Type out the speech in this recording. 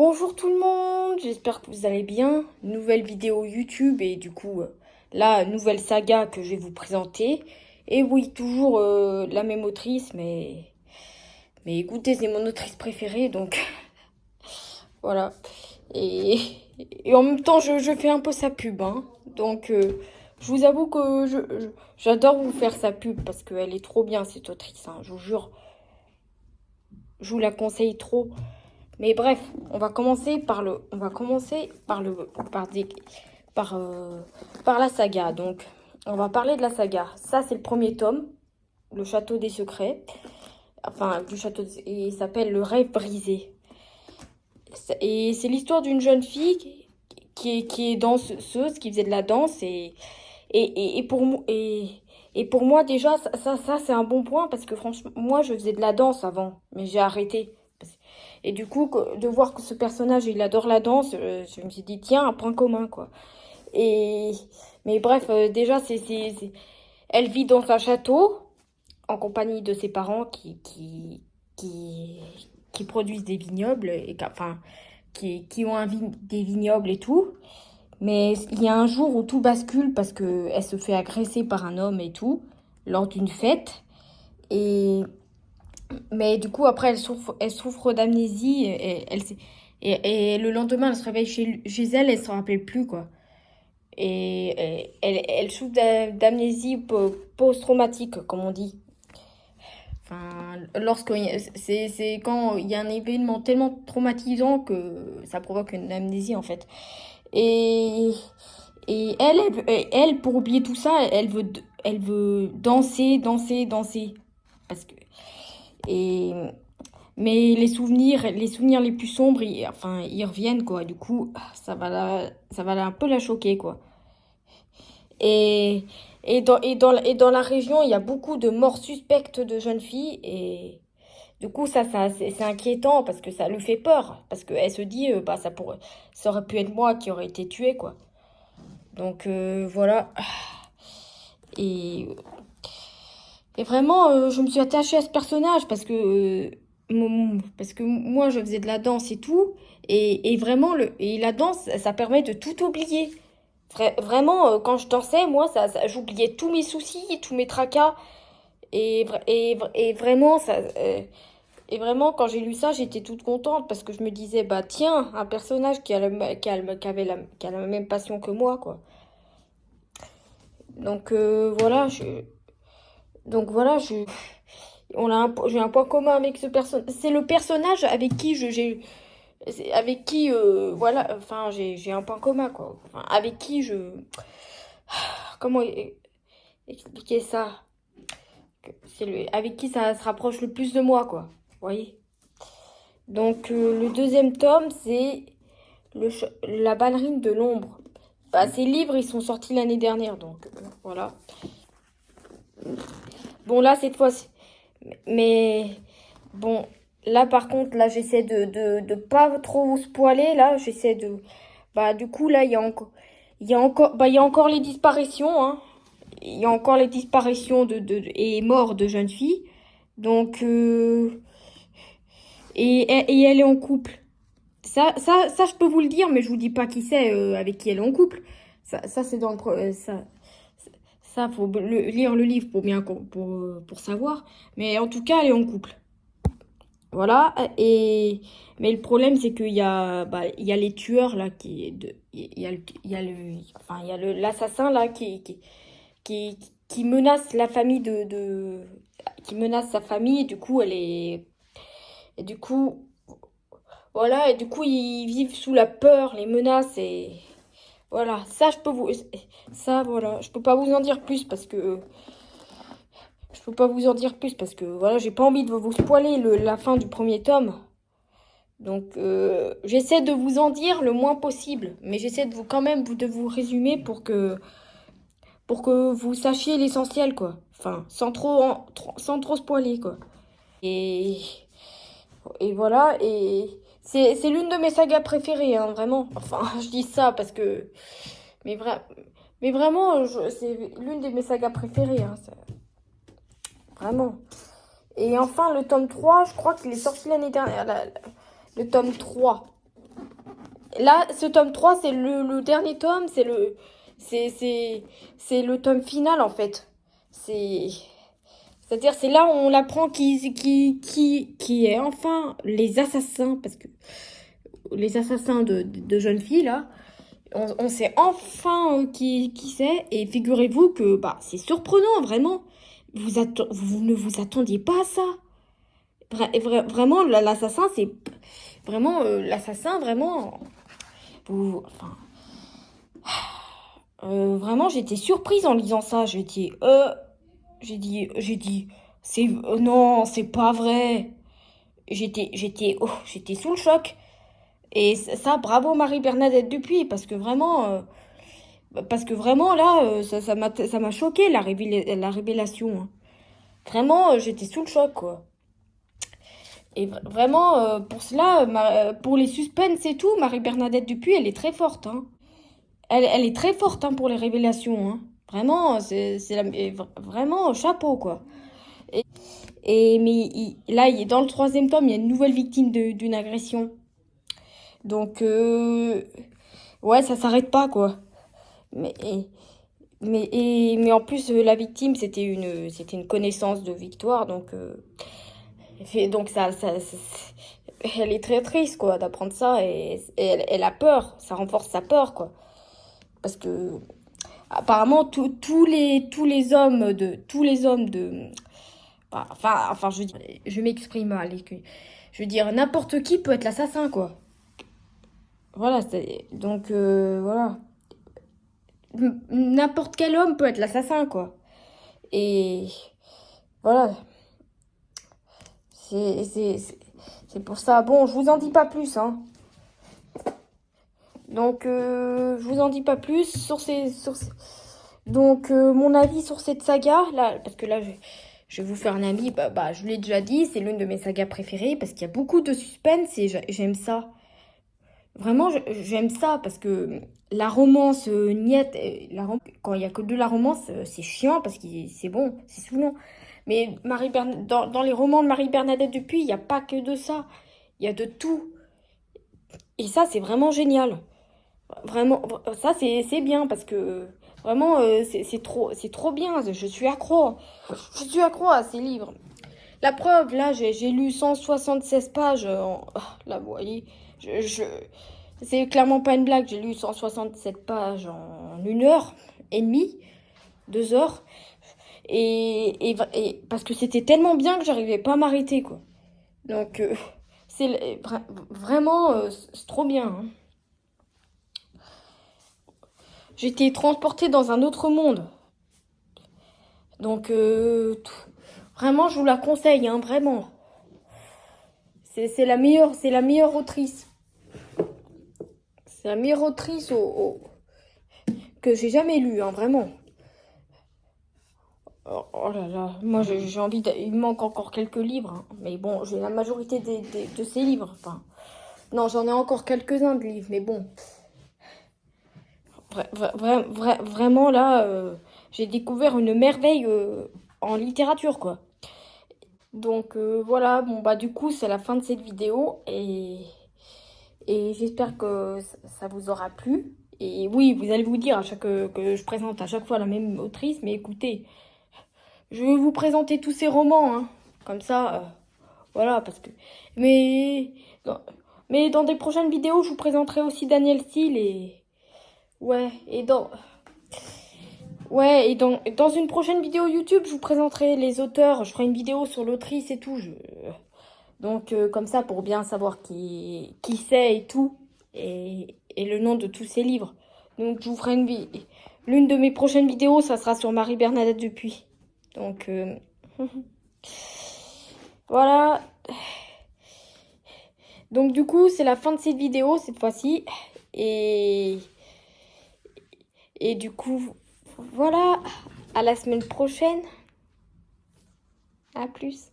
Bonjour tout le monde, j'espère que vous allez bien. Nouvelle vidéo YouTube et du coup, la nouvelle saga que je vais vous présenter. Et oui, toujours la même autrice, mais écoutez, c'est mon autrice préférée, donc voilà. Et, et en même temps, je fais un peu sa pub, hein. Donc, je vous avoue que j'adore vous faire sa pub parce qu'elle est trop bien, cette autrice, hein, je vous jure. Je vous la conseille trop. Mais bref, on va commencer par, euh, par la saga. Donc, on va parler de la saga. Ça, c'est le premier tome, Le Château des Secrets. Enfin, et il s'appelle Le Rêve brisé. Et c'est l'histoire d'une jeune fille qui est danseuse, qui faisait de la danse et pour moi déjà ça c'est un bon point parce que franchement moi je faisais de la danse avant mais j'ai arrêté. Et du coup, de voir que ce personnage, il adore la danse, je me suis dit, tiens, un point commun, quoi. Et, mais bref, déjà, elle vit dans un château, en compagnie de ses parents qui, qui produisent des vignobles, enfin, qui ont des vignobles et tout. Mais il y a un jour où tout bascule parce qu'elle se fait agresser par un homme et tout, lors d'une fête. Et Mais du coup, après, elle souffre d'amnésie et le lendemain, elle se réveille chez elle, elle ne se rappelle plus, quoi. Elle souffre d'amnésie post-traumatique, comme on dit. Enfin, c'est quand il y a un événement tellement traumatisant que ça provoque une amnésie, en fait. Et, pour oublier tout ça, elle veut danser, danser, danser. Parce que, et, Mais les souvenirs les plus sombres, enfin, ils reviennent, quoi. Du coup, ça va un peu la choquer, quoi. Et, et dans la région, il y a beaucoup de morts suspectes de jeunes filles. Et du coup, c'est inquiétant parce que ça lui fait peur. Parce qu'elle se dit, bah, ça aurait pu être moi qui aurais été tuée, quoi. Donc, voilà. Et Et vraiment, je me suis attachée à ce personnage parce que moi, je faisais de la danse et tout. Et vraiment, et la danse, ça permet de tout oublier. Vraiment, quand je dansais, moi, j'oubliais tous mes soucis, tous mes tracas. Et vraiment, et vraiment, quand j'ai lu ça, j'étais toute contente parce que je me disais, bah tiens, un personnage qui a la même passion que moi, quoi. Donc voilà, donc voilà, j'ai un point commun avec ce personnage. C'est le personnage avec qui avec qui, voilà, enfin, j'ai un point commun, quoi. Enfin, avec qui comment expliquer ça? Avec qui ça se rapproche le plus de moi, quoi. Vous voyez? Donc, le deuxième tome, c'est La ballerine de l'ombre. Bah, ces livres, ils sont sortis l'année dernière, donc voilà. Bon, là, cette fois, mais bon, là par contre, là j'essaie de pas trop vous spoiler, là j'essaie de... Bah du coup là il y a encore les disparitions, hein. Il y a encore les disparitions et morts de jeunes filles. Donc, et elle est en couple. Ça je peux vous le dire, mais je vous dis pas qui c'est avec qui elle est en couple. Ça c'est dans ça faut lire le livre pour pour savoir. Mais en tout cas, elle est en couple. Voilà, mais le problème c'est qu'il y a il y a les tueurs là il y a enfin il y a l'assassin là qui menace la famille qui menace sa famille et du coup elle est et du coup voilà et du coup ils vivent sous la peur, les menaces et voilà, ça voilà, je peux pas vous en dire plus parce que voilà, j'ai pas envie de vous spoiler la fin du premier tome. Donc, j'essaie de vous en dire le moins possible, mais j'essaie de quand même de vous résumer pour que vous sachiez l'essentiel, quoi. Enfin, sans trop spoiler, quoi. Et, et voilà, et c'est l'une de mes sagas préférées, hein, vraiment. Enfin, je dis ça parce que, mais, mais vraiment, c'est l'une de mes sagas préférées, hein, vraiment. Et enfin, le tome 3 je crois qu'il est sorti l'année dernière, le tome 3. Là, ce tome 3 c'est le dernier tome, c'est le tome final, en fait. C'est, c'est-à-dire, c'est là où on apprend qui est enfin les assassins, parce que les assassins de jeunes filles, là, on sait enfin qui c'est, et figurez-vous que bah, c'est surprenant, vraiment. Vous ne vous attendiez pas à ça. Vraiment, l'assassin, c'est vraiment l'assassin, vraiment. Enfin, vraiment, j'étais surprise en lisant ça. J'ai dit, c'est, non, c'est pas vrai. J'étais sous le choc. Et ça, bravo Marie-Bernadette Dupuis, parce que vraiment là, ça m'a choqué la révélation, hein. Vraiment, j'étais sous le choc, quoi. Et vraiment, pour cela, pour les suspens et tout, Marie-Bernadette Dupuis, elle est très forte, hein. Elle est très forte, hein, pour les révélations, hein. Vraiment, vraiment chapeau, quoi. Là, dans le troisième tome, il y a une nouvelle victime d'une agression. Donc, ouais, ça s'arrête pas, quoi. Mais, mais en plus, la victime, c'était une connaissance de Victoire, donc elle est très triste, quoi, d'apprendre ça, et elle a peur, ça renforce sa peur, quoi. Parce que, apparemment, tous les hommes je m'exprime mal, je veux dire, n'importe qui peut être l'assassin, quoi. Voilà, donc, voilà. N'importe quel homme peut être l'assassin, quoi. Et voilà, c'est pour ça. Bon, je vous en dis pas plus, hein. Donc, je vous en dis pas plus Donc, mon avis sur cette saga, là, parce que là, je vais vous faire un avis, je vous l'ai déjà dit, c'est l'une de mes sagas préférées, parce qu'il y a beaucoup de suspense et j'aime ça. Vraiment, j'aime ça, parce que la romance, niette, quand il y a que de la romance, c'est chiant, parce que c'est bon, c'est saoulant. Mais dans les romans de Marie-Bernadette Dupuis, il n'y a pas que de ça. Il y a de tout. Et ça, c'est vraiment génial. Vraiment, ça, c'est bien parce que vraiment, c'est trop bien. Je suis accro. Je suis accro à ces livres. La preuve, là, j'ai lu 176 pages. Là, vous voyez, c'est clairement pas une blague. J'ai lu 167 pages en 1 heure et demie, 2 heures. Et parce que c'était tellement bien que j'arrivais pas à m'arrêter, quoi. Donc, vraiment, c'est trop bien, hein. J'étais transportée dans un autre monde. Donc, vraiment, je vous la conseille, hein, vraiment. C'est la meilleure autrice. C'est la meilleure autrice que j'ai jamais lue, hein, vraiment. Oh là là, moi j'ai envie il me manque encore quelques livres, hein. Mais bon, j'ai la majorité de ces livres. Enfin, non, j'en ai encore quelques-uns de livres, mais bon. Vraiment là, j'ai découvert une merveille en littérature, quoi. Donc voilà, bon bah du coup c'est la fin de cette vidéo et j'espère que ça vous aura plu. Et oui, vous allez vous dire que je présente à chaque fois la même autrice, mais écoutez, je vais vous présenter tous ces romans, hein. Comme ça, voilà, parce que... Mais dans, mais dans des prochaines vidéos, je vous présenterai aussi Daniel Steele et... Ouais, dans une prochaine vidéo YouTube, je vous présenterai les auteurs. Je ferai une vidéo sur l'autrice et tout. Donc, comme ça, pour bien savoir qui c'est et tout. Et le nom de tous ces livres. Donc, je vous ferai l'une de mes prochaines vidéos, ça sera sur Marie-Bernadette Dupuis. Donc, voilà. Donc, du coup, c'est la fin de cette vidéo, cette fois-ci. Et, et du coup, voilà. À la semaine prochaine. À plus.